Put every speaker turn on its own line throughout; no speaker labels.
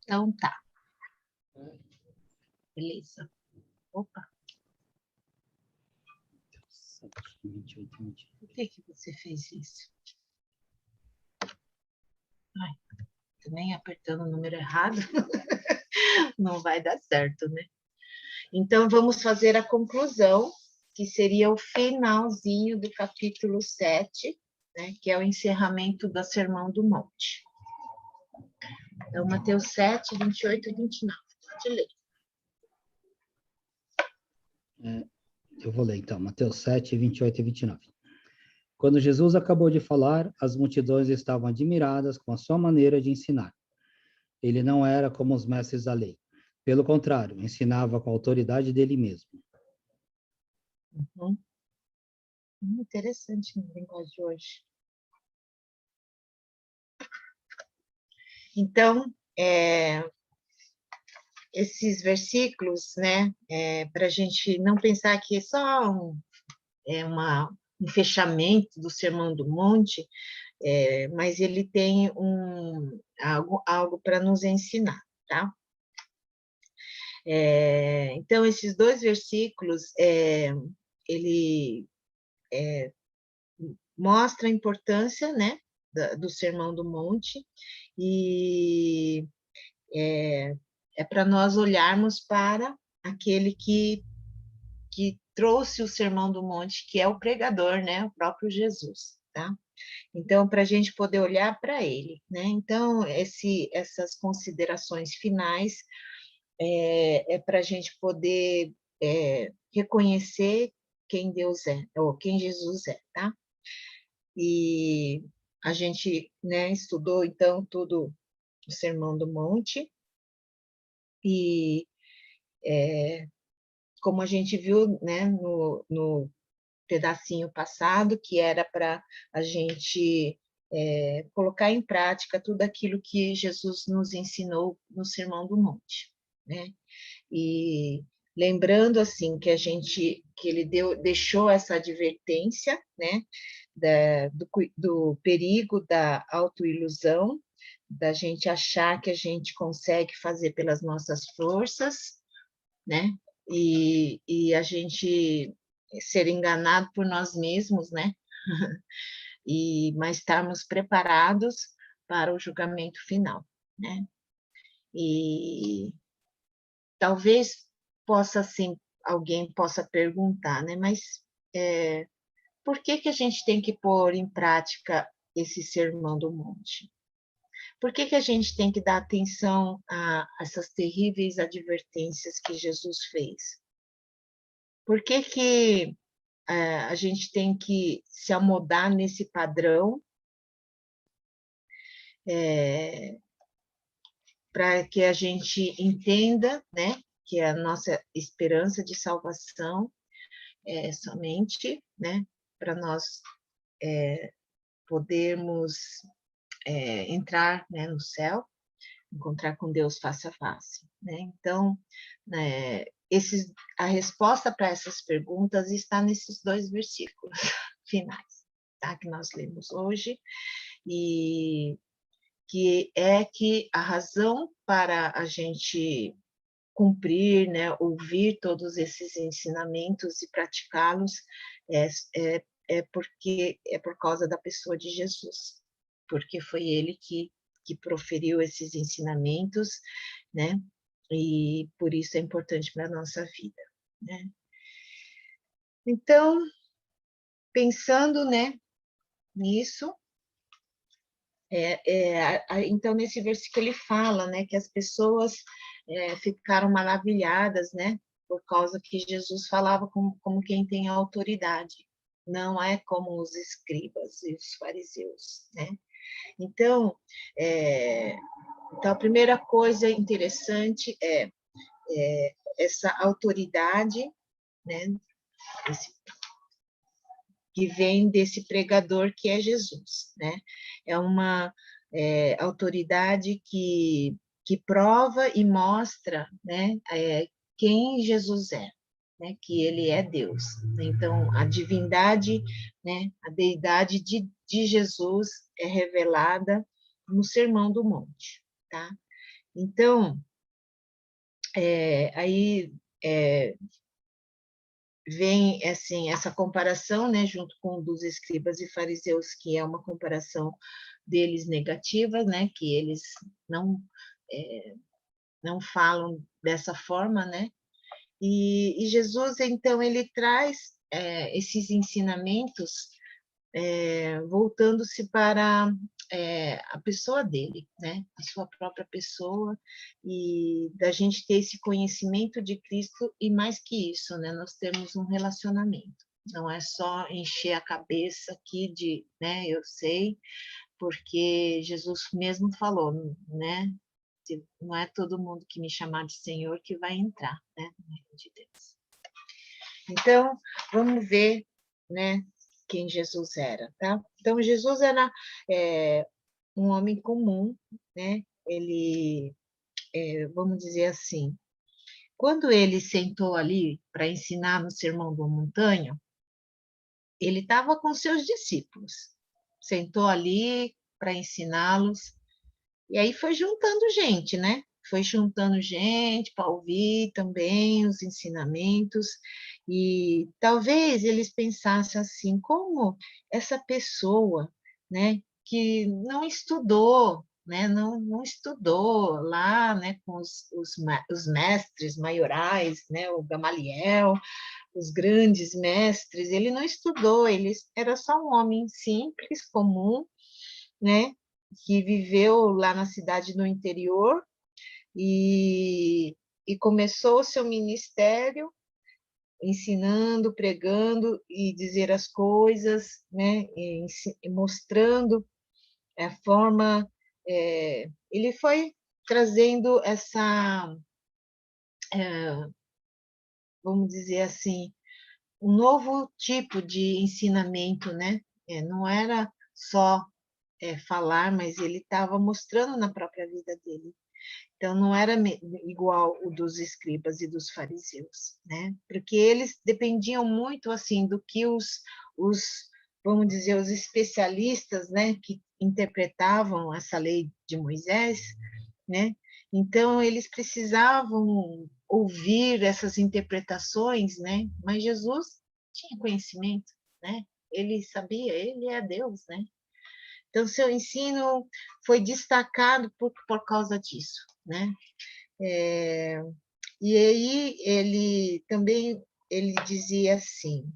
Então tá. Beleza. Opa.
28, 28.
Por que você fez isso? Ai, também apertando o número errado. Não vai dar certo, né? Então, vamos fazer a conclusão, que seria o finalzinho do capítulo 7, né, que é o encerramento do Sermão do Monte. Então, Mateus 7, 28 e 29. Pode ler.
Eu vou ler, então, Mateus 7, 28 e 29. Quando Jesus acabou de falar, as multidões estavam admiradas com a sua maneira de ensinar. Ele não era como os mestres da lei. Pelo contrário, ensinava com a autoridade dele mesmo.
Uhum. Interessante na linguagem de hoje. Então, esses versículos, né, para a gente não pensar que é só um fechamento do Sermão do Monte, mas ele tem algo para nos ensinar, tá? Então, esses dois versículos, ele mostra a importância, né, do Sermão do Monte, e é para nós olharmos para aquele que trouxe o Sermão do Monte, que é o pregador, né, o próprio Jesus, tá? Então, para a gente poder olhar para ele, né? Então, essas considerações finais para a gente poder reconhecer quem Deus é, ou quem Jesus é, tá? E a gente, né, estudou, então, tudo o Sermão do Monte, e como a gente viu, né, no pedacinho passado, que era para a gente colocar em prática tudo aquilo que Jesus nos ensinou no Sermão do Monte, né? E lembrando assim que ele deixou essa advertência, né, do perigo da autoilusão, da gente achar que a gente consegue fazer pelas nossas forças, né? E a gente ser enganado por nós mesmos, né? Mas estarmos preparados para o julgamento final, né? E talvez alguém possa perguntar, né? Mas por que a gente tem que pôr em prática esse Sermão do Monte? Por que a gente tem que dar atenção a essas terríveis advertências que Jesus fez? Por que a gente tem que se amodar nesse padrão para que a gente entenda, né, que a nossa esperança de salvação é somente, né, para nós podermos entrar, né, no céu, encontrar com Deus face a face, né? Então, né, a resposta para essas perguntas está nesses dois versículos finais, tá? Que nós lemos hoje, e que a razão para a gente cumprir, né, ouvir todos esses ensinamentos e praticá-los porque é por causa da pessoa de Jesus, porque foi ele que proferiu esses ensinamentos, né? E por isso é importante para a nossa vida, né? Então, pensando, né, nisso, então nesse versículo ele fala, né, que as pessoas ficaram maravilhadas, né, por causa que Jesus falava como quem tem autoridade, não é como os escribas e os fariseus, né? Então, a primeira coisa interessante é essa autoridade, né, que vem desse pregador que é Jesus, né? É uma autoridade que prova e mostra, né, quem Jesus é, né? Que ele é Deus. Então, a divindade, né, a deidade de Jesus é revelada no Sermão do Monte, tá? Então, aí vem assim essa comparação, né, junto com dos escribas e fariseus, que é uma comparação deles negativa, né, que eles não não falam dessa forma, né? E Jesus, então, ele traz esses ensinamentos voltando-se para a pessoa dele, né? A sua própria pessoa, e da gente ter esse conhecimento de Cristo, e mais que isso, né? Nós temos um relacionamento. Não é só encher a cabeça aqui de, né? Eu sei, porque Jesus mesmo falou, né? Não é todo mundo que me chamar de Senhor que vai entrar, né? No reino de Deus. Então, vamos ver, né, quem Jesus era, tá? Então, Jesus era um homem comum, né? Ele, vamos dizer assim, quando ele sentou ali para ensinar no Sermão da Montanha, ele estava com seus discípulos, sentou ali para ensiná-los, e aí foi juntando gente, né? Foi juntando gente para ouvir também os ensinamentos, e talvez eles pensassem assim, como essa pessoa, né, que não estudou, né, não estudou lá, né, com os mestres maiorais, né, o Gamaliel, os grandes mestres, ele não estudou, ele era só um homem simples, comum, né, que viveu lá na cidade no interior e começou o seu ministério ensinando, pregando e dizer as coisas, né, e mostrando a forma, ele foi trazendo essa, vamos dizer assim, um novo tipo de ensinamento, né? Não era só falar, mas ele estava mostrando na própria vida dele. Então, não era igual o dos escribas e dos fariseus, né? Porque eles dependiam muito, assim, do que os vamos dizer, os especialistas, né, que interpretavam essa lei de Moisés, né? Então, eles precisavam ouvir essas interpretações, né? Mas Jesus tinha conhecimento, né? Ele sabia, ele é Deus, né? Então, seu ensino foi destacado por causa disso, né? E aí ele também ele dizia assim,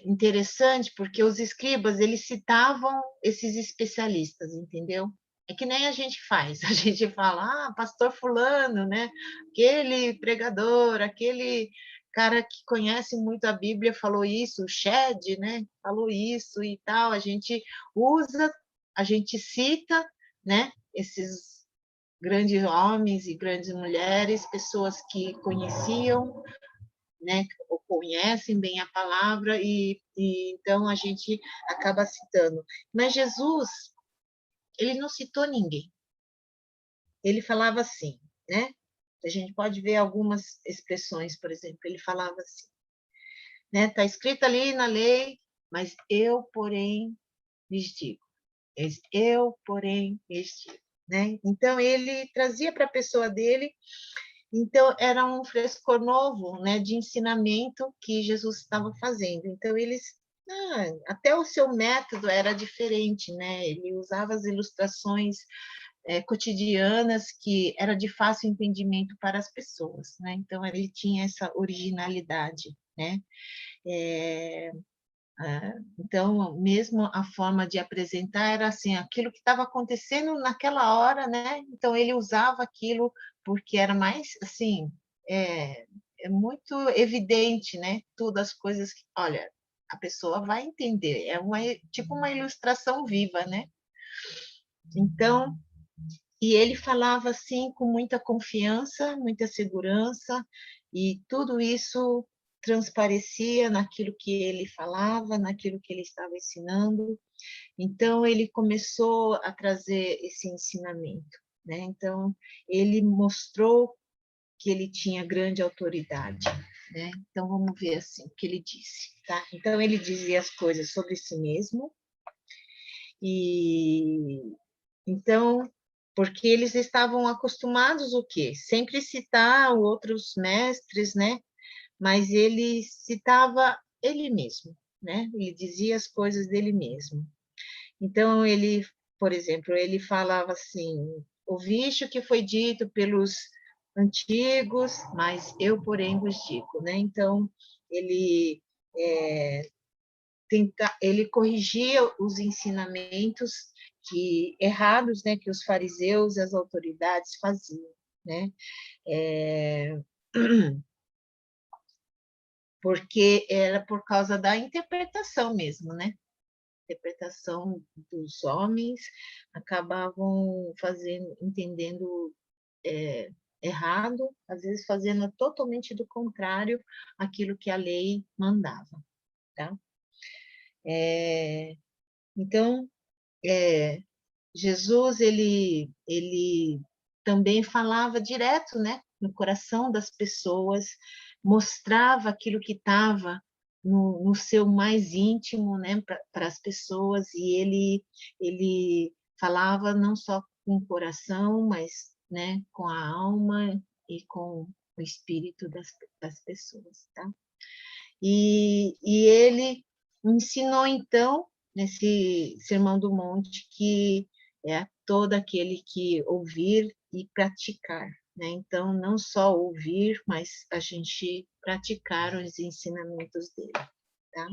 interessante porque os escribas eles citavam esses especialistas, entendeu? É que nem a gente faz, a gente fala, pastor fulano, né? Aquele pregador, aquele cara que conhece muito a Bíblia falou isso, o Shed, né? Falou isso e tal. A gente usa, a gente cita, né? Esses grandes homens e grandes mulheres, pessoas que conheciam, né, ou conhecem bem a palavra, e então a gente acaba citando. Mas Jesus, ele não citou ninguém. Ele falava assim, né? A gente pode ver algumas expressões, por exemplo, ele falava assim, né? Está escrito ali na lei, mas eu, porém, lhes digo. Eu, porém, lhes digo. Né? Então, ele trazia para a pessoa dele. Então, era um frescor novo, né, de ensinamento que Jesus estava fazendo. Então, até o seu método era diferente, né? Ele usava as ilustrações cotidianas que era de fácil entendimento para as pessoas, né? Então, ele tinha essa originalidade, né? Então, mesmo a forma de apresentar era assim, aquilo que estava acontecendo naquela hora, né? Então, ele usava aquilo porque era mais, assim, é muito evidente, né? Todas as coisas que, olha, a pessoa vai entender, tipo uma ilustração viva, né? Então, e ele falava assim com muita confiança, muita segurança, e tudo isso transparecia naquilo que ele falava, naquilo que ele estava ensinando. Então, ele começou a trazer esse ensinamento, né? Então, ele mostrou que ele tinha grande autoridade, né? Então, vamos ver assim o que ele disse, tá? Então, ele dizia as coisas sobre si mesmo, e então porque eles estavam acostumados o quê? Sempre citar outros mestres, né? Mas ele citava ele mesmo, né? Ele dizia as coisas dele mesmo. Então, ele, por exemplo, ele falava assim: ouviste o que foi dito pelos antigos, mas eu, porém, vos digo, né? Então, ele ele corrigia os ensinamentos errados, né, que os fariseus e as autoridades faziam, né? É, porque era por causa da interpretação mesmo, né? Interpretação dos homens acabavam entendendo errado, às vezes fazendo totalmente do contrário aquilo que a lei mandava, tá? Então, Jesus, ele também falava direto, né, no coração das pessoas, mostrava aquilo que estava no seu mais íntimo, né, para as pessoas, e ele falava não só com o coração, mas, né, com a alma e com o espírito das pessoas, tá? E ele ensinou, então, nesse Sermão do Monte, que é todo aquele que ouvir e praticar, né? Então, não só ouvir, mas a gente praticar os ensinamentos dele, tá?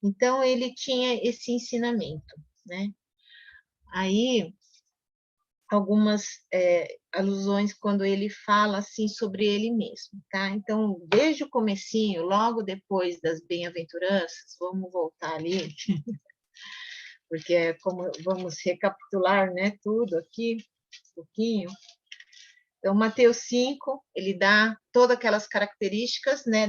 Então, ele tinha esse ensinamento, né? Aí, algumas alusões quando ele fala assim sobre ele mesmo, tá? Então, desde o comecinho, logo depois das bem-aventuranças, vamos voltar ali, porque é como vamos recapitular, né, tudo aqui, um pouquinho. Então, Mateus 5, ele dá todas aquelas características, né,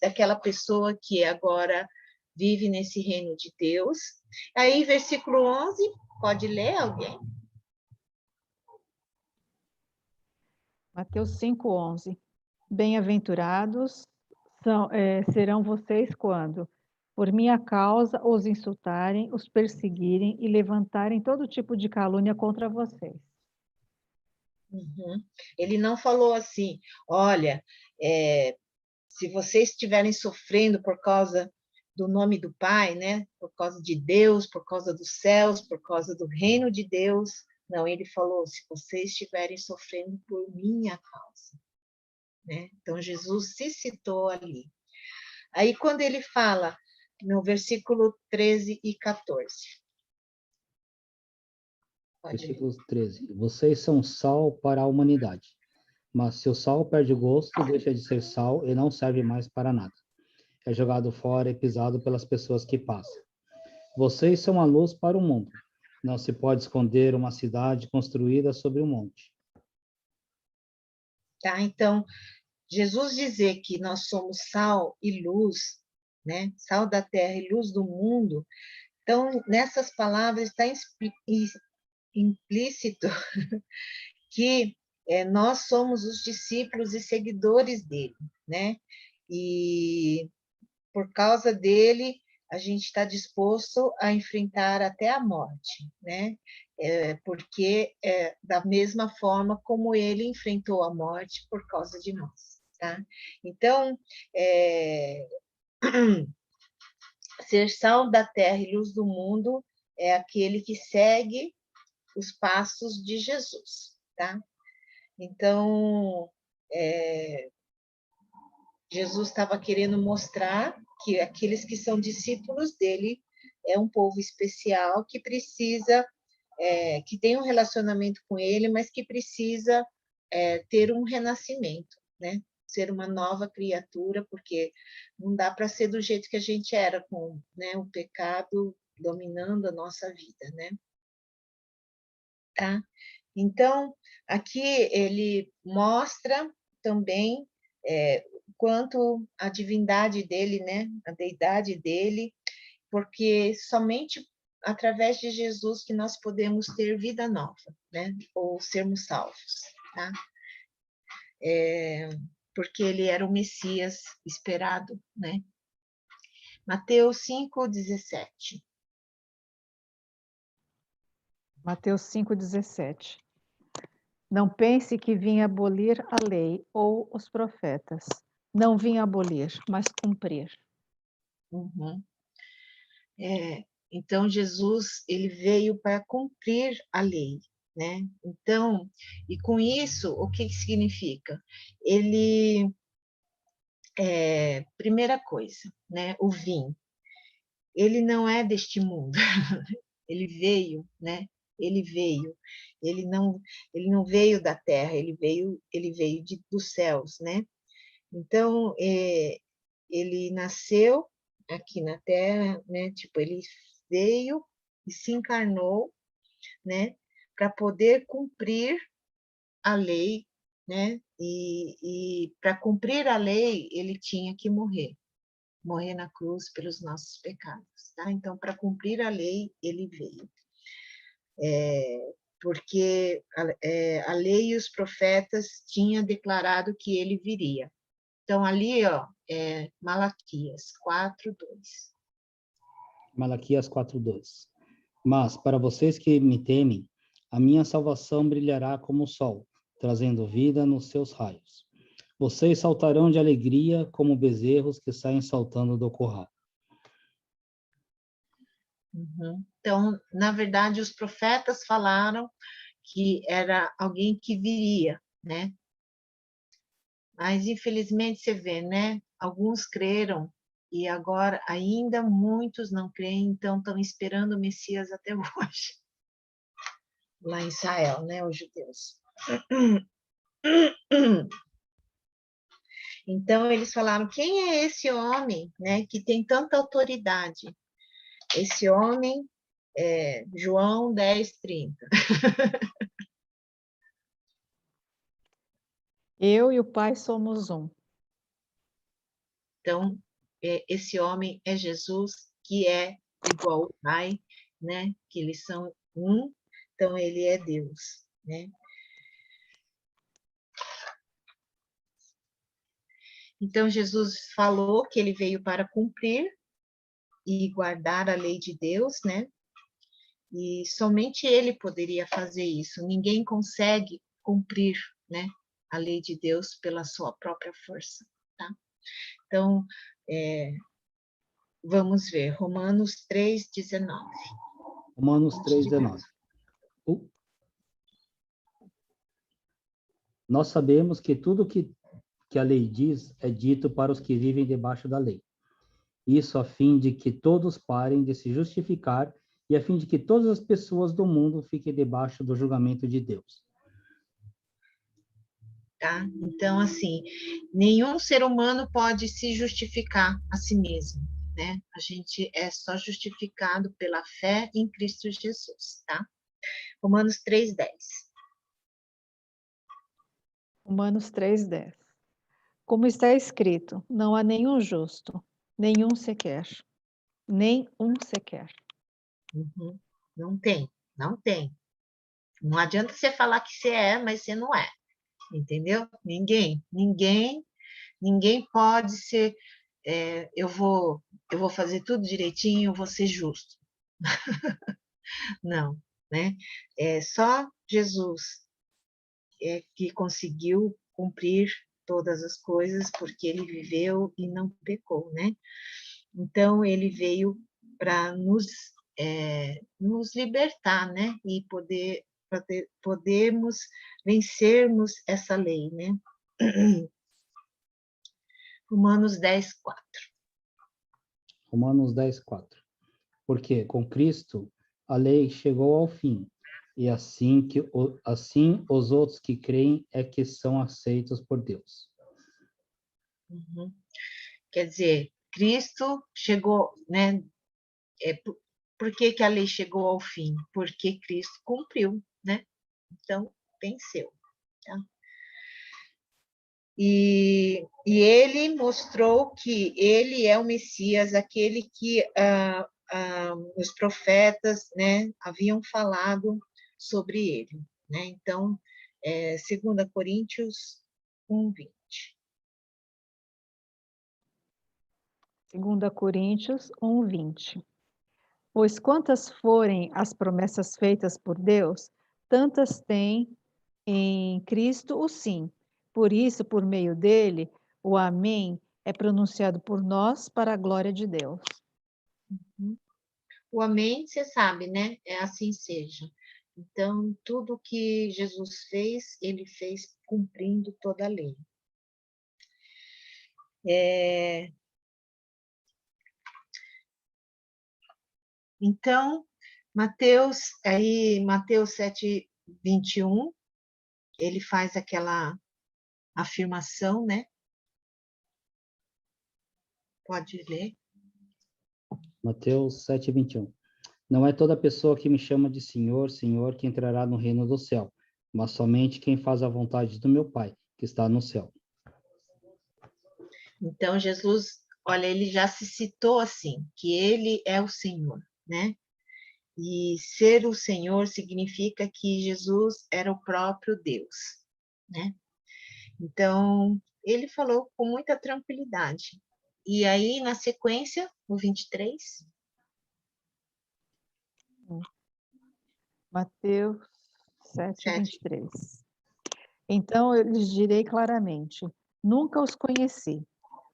daquela pessoa que agora vive nesse reino de Deus. Aí, versículo 11, pode ler alguém?
Mateus 5:11. Bem-aventurados serão vocês quando, por minha causa, os insultarem, os perseguirem e levantarem todo tipo de calúnia contra vocês.
Uhum. Ele não falou assim, olha, se vocês estiverem sofrendo por causa do nome do Pai, né? Por causa de Deus, por causa dos céus, por causa do reino de Deus. Não, ele falou, se vocês estiverem sofrendo por minha causa, né? Então, Jesus se citou ali. Aí, quando ele fala, no versículo 13 e 14.
Versículo 13. Vocês são sal para a humanidade. Mas se o sal perde o gosto, deixa de ser sal e não serve mais para nada. É jogado fora e pisado pelas pessoas que passam. Vocês são a luz para o mundo. Não se pode esconder uma cidade construída sobre um monte.
Tá? Então, Jesus dizer que nós somos sal e luz, né? Sal da terra e luz do mundo. Então, nessas palavras está implícito que nós somos os discípulos e seguidores dele, né? E por causa dele, a gente está disposto a enfrentar até a morte, né? Porque da mesma forma como ele enfrentou a morte por causa de nós, tá? Então, ser sal da terra e luz do mundo é aquele que segue os passos de Jesus, tá? Então, Jesus estava querendo mostrar que aqueles que são discípulos dele é um povo especial que precisa, que tem um relacionamento com ele, mas que precisa ter um renascimento, né? Ser uma nova criatura, porque não dá para ser do jeito que a gente era, com, né, o pecado dominando a nossa vida, né? Tá? Então, aqui ele mostra também quanto a divindade dele, né, a deidade dele, porque somente através de Jesus que nós podemos ter vida nova, né, ou sermos salvos, tá? Porque ele era o Messias esperado, né? Mateus 5:17.
Mateus 5:17. Não pense que vim abolir a lei ou os profetas. Não vim abolir, mas cumprir.
Uhum. Então, Jesus, ele veio para cumprir a lei, né? Então, e com isso, o que significa? Ele, primeira coisa, né? O vinho, ele não é deste mundo, ele veio, né? Ele veio, ele não veio da terra, ele veio dos céus, né? Então, ele nasceu aqui na Terra, né? Tipo, ele veio e se encarnou, né? Para poder cumprir a lei, né? E para cumprir a lei, ele tinha que morrer na cruz pelos nossos pecados, tá? Então, para cumprir a lei, ele veio. Porque a lei e os profetas tinham declarado que ele viria. Então, ali, ó, Malaquias 4:2.
Malaquias 4:2. Mas, para vocês que me temem, a minha salvação brilhará como o sol, trazendo vida nos seus raios. Vocês saltarão de alegria como bezerros que saem saltando do curral.
Uhum. Então, na verdade, os profetas falaram que era alguém que viria, né? Mas, infelizmente, você vê, né? Alguns creram e agora ainda muitos não creem, então estão esperando o Messias até hoje, lá em Israel, né? Os judeus. Então, eles falaram, quem é esse homem, né? Que tem tanta autoridade? Esse homem é João 10:30.
Eu e o Pai somos um.
Então, esse homem é Jesus, que é igual ao Pai, né? Que eles são um, então ele é Deus, né? Então, Jesus falou que ele veio para cumprir e guardar a lei de Deus, né? E somente ele poderia fazer isso. Ninguém consegue cumprir, né, a lei de Deus pela sua própria força, tá? Então, vamos ver, Romanos 3:19.
Romanos 3:19. Nós sabemos que tudo que a lei diz é dito para os que vivem debaixo da lei. Isso a fim de que todos parem de se justificar e a fim de que todas as pessoas do mundo fiquem debaixo do julgamento de Deus.
Tá? Então, assim, nenhum ser humano pode se justificar a si mesmo, né? A gente é só justificado pela fé em Cristo Jesus, tá? Romanos 3:10.
Romanos 3:10. Como está escrito, não há nenhum justo, nenhum sequer. Nem um sequer.
Uhum. Não tem, não tem. Não adianta você falar que você é, mas você não é, entendeu? Ninguém pode ser, eu vou fazer tudo direitinho, eu vou ser justo. Não, né? É só Jesus que conseguiu cumprir todas as coisas, porque ele viveu e não pecou, né? Então, ele veio para nos libertar, né? E podermos vencermos essa lei, né? Romanos 10:4.
Romanos 10:4. Porque com Cristo a lei chegou ao fim, e assim os outros que creem é que são aceitos por Deus.
Uhum. Quer dizer, Cristo chegou, né? Por que a lei chegou ao fim? Porque Cristo cumpriu, né? Então, venceu. Tá? E ele mostrou que ele é o Messias, aquele que os profetas, né, haviam falado sobre ele, né? Então, 2 Coríntios 1:20.
2 Coríntios 1:20. Pois quantas forem as promessas feitas por Deus, tantas tem em Cristo o sim. Por isso, por meio dele, o amém é pronunciado por nós para a glória de Deus.
O amém, você sabe, né? É assim seja. Então, tudo que Jesus fez, ele fez cumprindo toda a lei. Então, Mateus 7, 21, ele faz aquela afirmação, né? Pode ler.
Mateus 7, 21. Não é toda pessoa que me chama de Senhor, Senhor, que entrará no reino do céu, mas somente quem faz a vontade do meu Pai, que está no céu.
Então, Jesus, olha, ele já se citou assim, que ele é o Senhor, né? E ser o Senhor significa que Jesus era o próprio Deus, né? Então, ele falou com muita tranquilidade. E aí, na sequência, no 23.
Mateus 7,
7.
23. Então eu lhes direi claramente: nunca os conheci.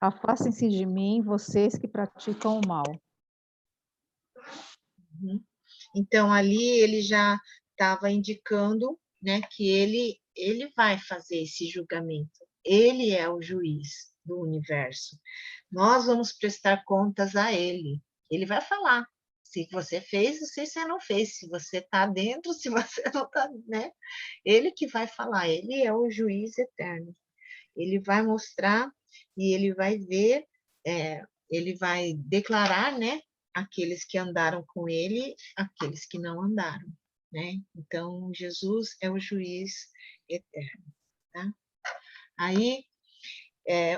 Afastem-se de mim, vocês que praticam o mal.
Então, ali ele já estava indicando, né, que ele vai fazer esse julgamento. Ele é o juiz do universo. Nós vamos prestar contas a ele. Ele vai falar se você fez ou se você não fez, se você está dentro, se você não está, né? Ele que vai falar, ele é o juiz eterno. Ele vai mostrar e ele vai ver, ele vai declarar, né? Aqueles que andaram com ele, aqueles que não andaram, né? Então, Jesus é o juiz eterno, tá? Aí,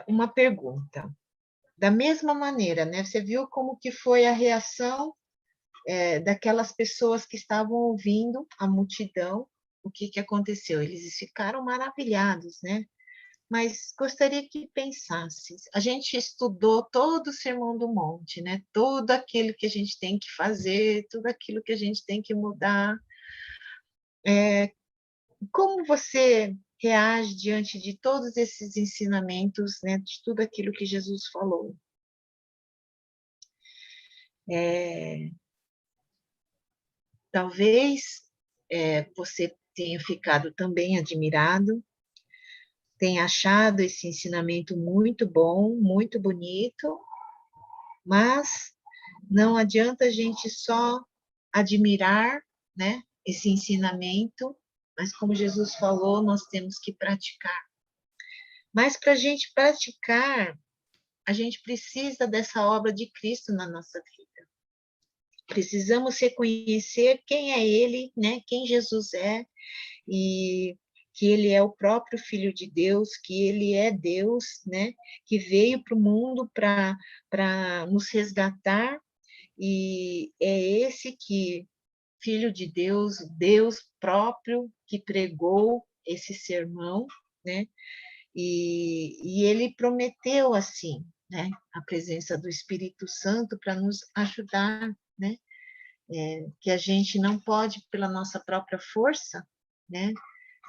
uma pergunta. Da mesma maneira, né? Você viu como que foi a reação daquelas pessoas que estavam ouvindo a multidão? O que que aconteceu? Eles ficaram maravilhados, né? Mas gostaria que pensasse. A gente estudou todo o Sermão do Monte, né? Tudo aquilo que a gente tem que fazer, tudo aquilo que a gente tem que mudar. Como você reage diante de todos esses ensinamentos, né? De tudo aquilo que Jesus falou? Talvez você tenha ficado também admirado, tenha achado esse ensinamento muito bom, muito bonito, mas não adianta a gente só admirar, né, esse ensinamento, mas como Jesus falou, nós temos que praticar. Mas para a gente praticar, a gente precisa dessa obra de Cristo na nossa vida. Precisamos reconhecer quem é Ele, né, quem Jesus é, e que ele é o próprio Filho de Deus, que ele é Deus, né, que veio para o mundo para nos resgatar, e é esse que, Filho de Deus, Deus próprio, que pregou esse sermão, né, e ele prometeu, assim, né, a presença do Espírito Santo para nos ajudar, né, que a gente não pode, pela nossa própria força, né,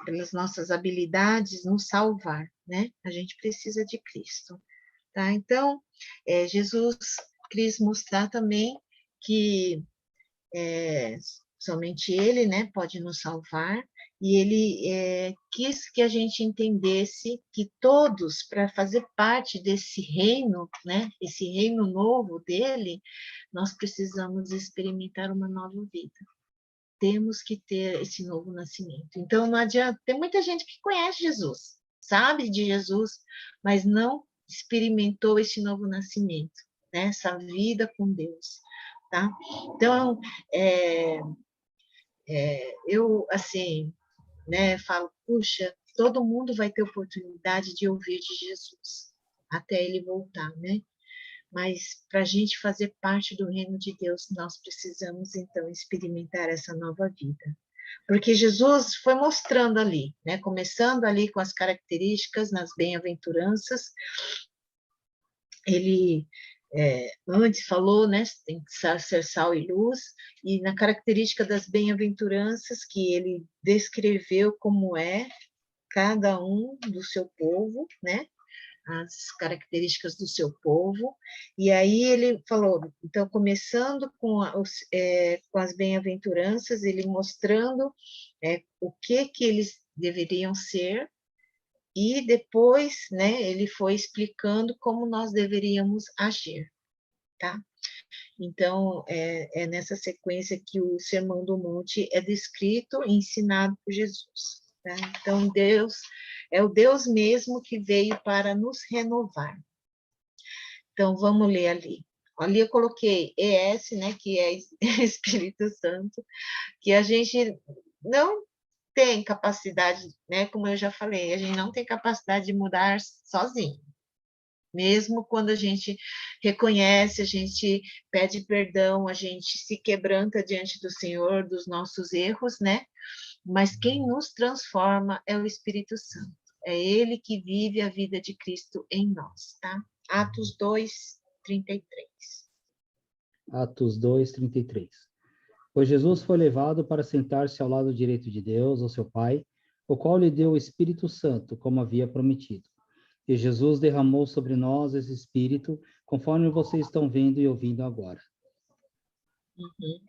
pelas nossas habilidades, nos salvar, né? A gente precisa de Cristo, tá? Então, Jesus quis mostrar também que somente Ele, né, pode nos salvar, e Ele quis que a gente entendesse que todos, para fazer parte desse reino, né, esse reino novo dele, nós precisamos experimentar uma nova vida. Temos que ter esse novo nascimento. Então, não adianta. Tem muita gente que conhece Jesus, sabe de Jesus, mas não experimentou esse novo nascimento, né? Essa vida com Deus, tá? Então, eu, assim, né, falo, puxa, todo mundo vai ter oportunidade de ouvir de Jesus, até ele voltar, né? Mas para a gente fazer parte do reino de Deus, nós precisamos, então, experimentar essa nova vida. Porque Jesus foi mostrando ali, né? Começando ali com as características nas bem-aventuranças, ele antes falou, né? Tem que ser sal e luz, e na característica das bem-aventuranças, que ele descreveu como é cada um do seu povo, né? As características do seu povo, e aí ele falou, então, começando com as bem-aventuranças, ele mostrando o que eles deveriam ser, e depois, né, ele foi explicando como nós deveríamos agir, tá? Então, é nessa sequência que o Sermão do Monte é descrito e ensinado por Jesus. Tá? Então, Deus é o Deus mesmo que veio para nos renovar. Então, vamos ler ali. Ali eu coloquei ES, né, que é Espírito Santo, que a gente não tem capacidade, né, como eu já falei, a gente não tem capacidade de mudar sozinho. Mesmo quando a gente reconhece, a gente pede perdão, a gente se quebranta diante do Senhor, dos nossos erros, né? Mas quem nos transforma é o Espírito Santo. É Ele que vive a vida de Cristo em nós, tá? Atos 2, 33.
Atos 2, 33. Pois Jesus foi levado para sentar-se ao lado direito de Deus, o seu Pai, o qual lhe deu o Espírito Santo, como havia prometido. E Jesus derramou sobre nós esse Espírito, conforme vocês estão vendo e ouvindo agora.
Uhum.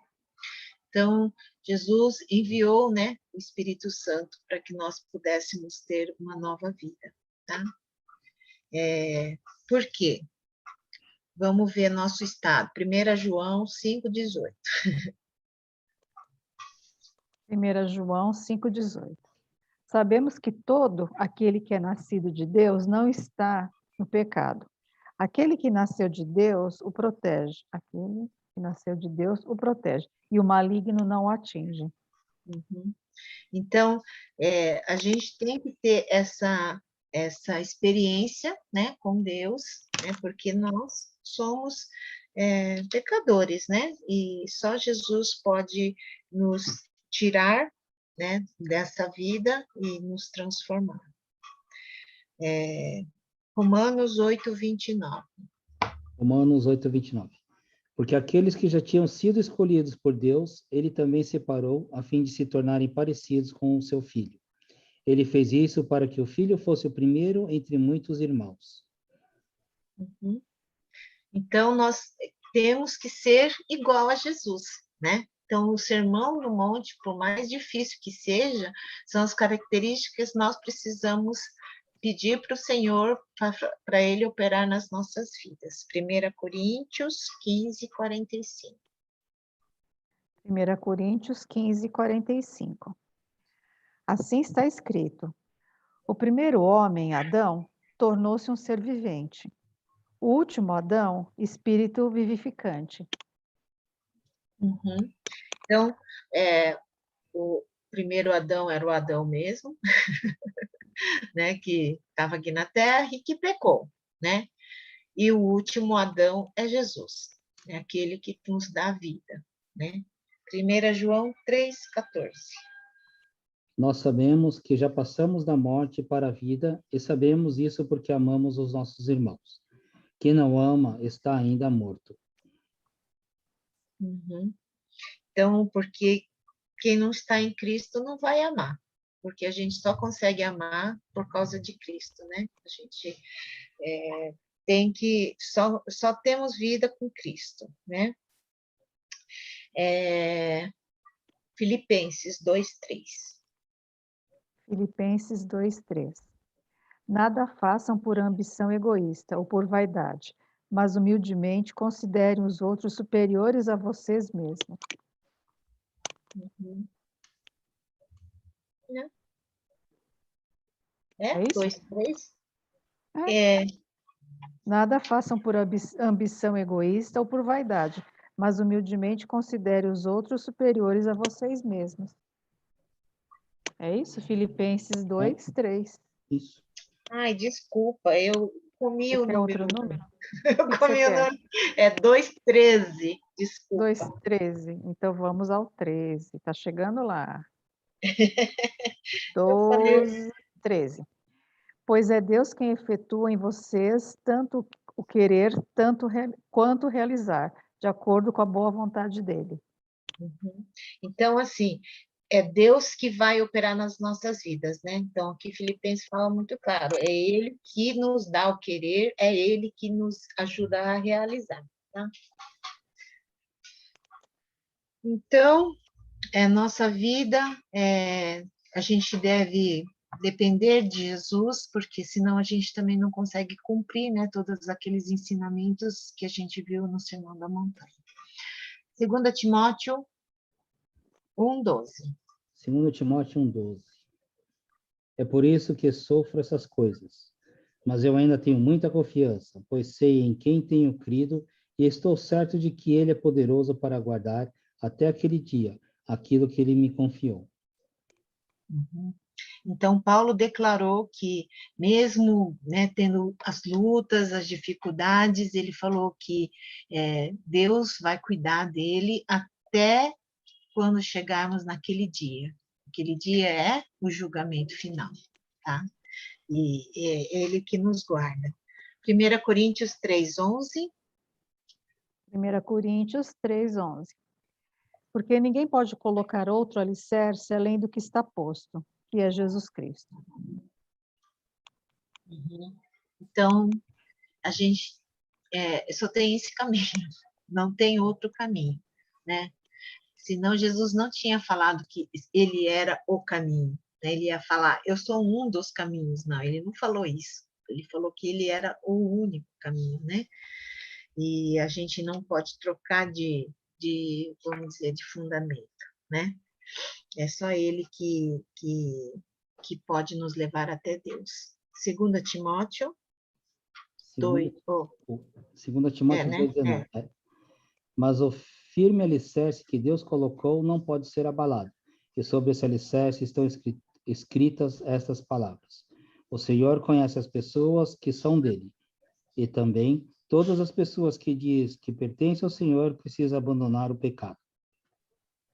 Então, Jesus enviou, né, o Espírito Santo para que nós pudéssemos ter uma nova vida, tá? Por quê? Vamos ver nosso estado. 1 João 5,18.
1 João 5,18. Sabemos que todo aquele que é nascido de Deus não está no pecado. Aquele que nasceu de Deus o protege. Aquele que nasceu de Deus o protege. E o maligno não o atinge.
Uhum. Então, a gente tem que ter essa experiência, né, com Deus, né, porque nós somos pecadores, né, e só Jesus pode nos tirar, né, dessa vida e nos transformar. Romanos 8, 29.
Romanos 8, 29. Porque aqueles que já tinham sido escolhidos por Deus, ele também separou, a fim de se tornarem parecidos com o seu filho. Ele fez isso para que o filho fosse o primeiro entre muitos irmãos.
Uhum. Então, nós temos que ser igual a Jesus, né? Então, o Sermão do Monte, por mais difícil que seja, são as características que nós precisamos pedir para o Senhor para Ele operar nas nossas vidas. 1 Coríntios 15, 45.
1 Coríntios 15, 45. Assim está escrito: o primeiro homem, Adão, tornou-se um ser vivente. O último Adão, espírito vivificante.
Uhum. Então, o primeiro Adão era o Adão mesmo, né, que estava aqui na Terra e que pecou, né? E o último Adão é Jesus, é aquele que nos dá a vida, né? 1 João 3,14.
Nós sabemos que já passamos da morte para a vida e sabemos isso porque amamos os nossos irmãos. Quem não ama está ainda morto.
Uhum. Então, porque quem não está em Cristo não vai amar, porque a gente só consegue amar por causa de Cristo, né? A gente tem que, só temos vida com Cristo, né? Filipenses 2:3.
Filipenses 2:3. Nada façam por ambição egoísta ou por vaidade, mas humildemente considerem os outros superiores a vocês mesmos.
Uhum.
É isso?
2:3?
É. Nada façam por ambição egoísta ou por vaidade, mas humildemente considere os outros superiores a vocês mesmos. É isso? Filipenses 2:3.
Isso.
Ai, desculpa, eu comi
Você
o
quer outro
número.
número?
Eu
O que
comi
você
o
quer?
número. É 2:13, desculpa.
2:13. Então vamos ao 13. Está chegando lá.
Eu falei,
12:13. Pois é Deus quem efetua em vocês tanto o querer tanto quanto realizar, de acordo com a boa vontade dele.
Uhum. Então, assim, é Deus que vai operar nas nossas vidas, né? Então, aqui Filipenses fala muito claro, é Ele que nos dá o querer, é Ele que nos ajuda a realizar, tá? Então, nossa vida, a gente deve depender de Jesus, porque senão a gente também não consegue cumprir, né, todos aqueles ensinamentos que a gente viu no Sermão da Montanha. 2 Timóteo 1:12.
2 Timóteo 1:12. É por isso que sofro essas coisas. Mas eu ainda tenho muita confiança, pois sei em quem tenho crido e estou certo de que ele é poderoso para guardar até aquele dia aquilo que ele me confiou.
Uhum. Então, Paulo declarou que, mesmo, né, tendo as lutas, as dificuldades, ele falou que Deus vai cuidar dele até quando chegarmos naquele dia. Aquele dia é o julgamento final, tá? E é Ele que nos guarda. 1 Coríntios 3:11.
1 Coríntios 3:11. Porque ninguém pode colocar outro alicerce além do que está posto, que é Jesus Cristo.
Uhum. Então, a gente só tem esse caminho, não tem outro caminho, né? Senão Jesus não tinha falado que ele era o caminho, né? Ele ia falar, eu sou um dos caminhos. Não, ele não falou isso. Ele falou que ele era o único caminho, né? E a gente não pode trocar vamos dizer, de fundamento, né? É só ele que pode nos levar até Deus. 2 Timóteo 2,
2 Timóteo
né?
2:19. Mas o firme alicerce que Deus colocou não pode ser abalado. E sobre esse alicerce estão escritas estas palavras: o Senhor conhece as pessoas que são dele. E também todas as pessoas que diz que pertencem ao Senhor precisam abandonar o pecado.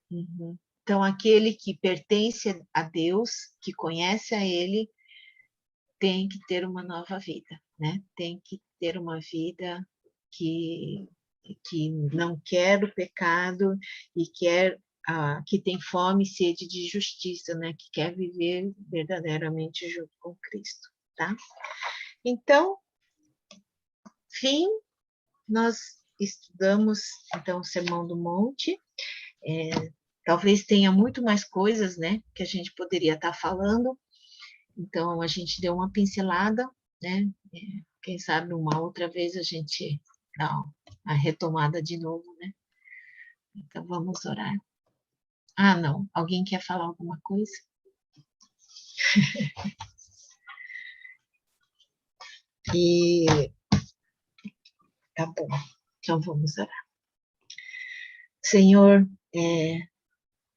Uhum. Então, aquele que pertence a Deus, que conhece a Ele, tem que ter uma nova vida, né? Tem que ter uma vida que não quer o pecado e que tem fome e sede de justiça, né? Que quer viver verdadeiramente junto com Cristo, tá? Então, fim, nós estudamos, então, o Sermão do Monte. Talvez tenha muito mais coisas, né, que a gente poderia estar falando. Então, a gente deu uma pincelada, né? Quem sabe uma outra vez a gente dá a retomada de novo, né? Então, vamos orar. Ah, não. Alguém quer falar alguma coisa? E tá bom. Então, vamos orar. Senhor,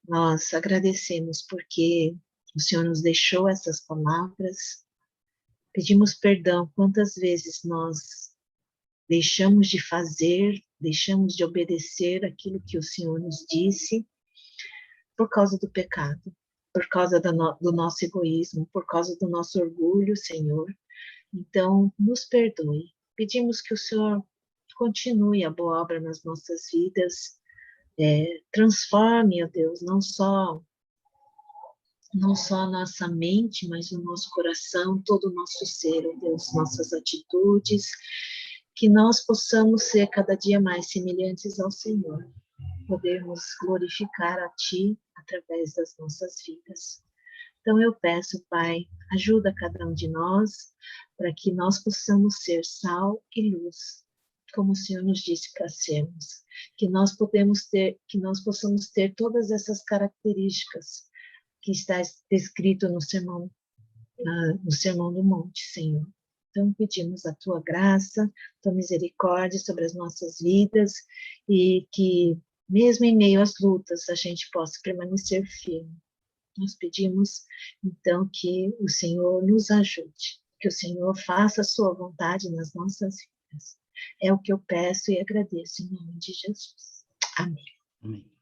nós agradecemos porque o Senhor nos deixou essas palavras. Pedimos perdão quantas vezes nós deixamos de fazer, deixamos de obedecer aquilo que o Senhor nos disse por causa do pecado, por causa do nosso egoísmo, por causa do nosso orgulho, Senhor. Então, nos perdoe. Pedimos que o Senhor continue a boa obra nas nossas vidas, transforme, ó Deus, não só a nossa mente, mas o nosso coração, todo o nosso ser, ó Deus, nossas atitudes, que nós possamos ser cada dia mais semelhantes ao Senhor, podermos glorificar a Ti através das nossas vidas. Então eu peço, Pai, ajuda cada um de nós para que nós possamos ser sal e luz, como o Senhor nos disse para sermos, que nós possamos ter todas essas características que está escrito no Sermão do Monte, Senhor. Então, pedimos a Tua graça, Tua misericórdia sobre as nossas vidas e que, mesmo em meio às lutas, a gente possa permanecer firme. Nós pedimos, então, que o Senhor nos ajude, que o Senhor faça a Sua vontade nas nossas vidas. É o que eu peço e agradeço em nome de Jesus. Amém.
Amém.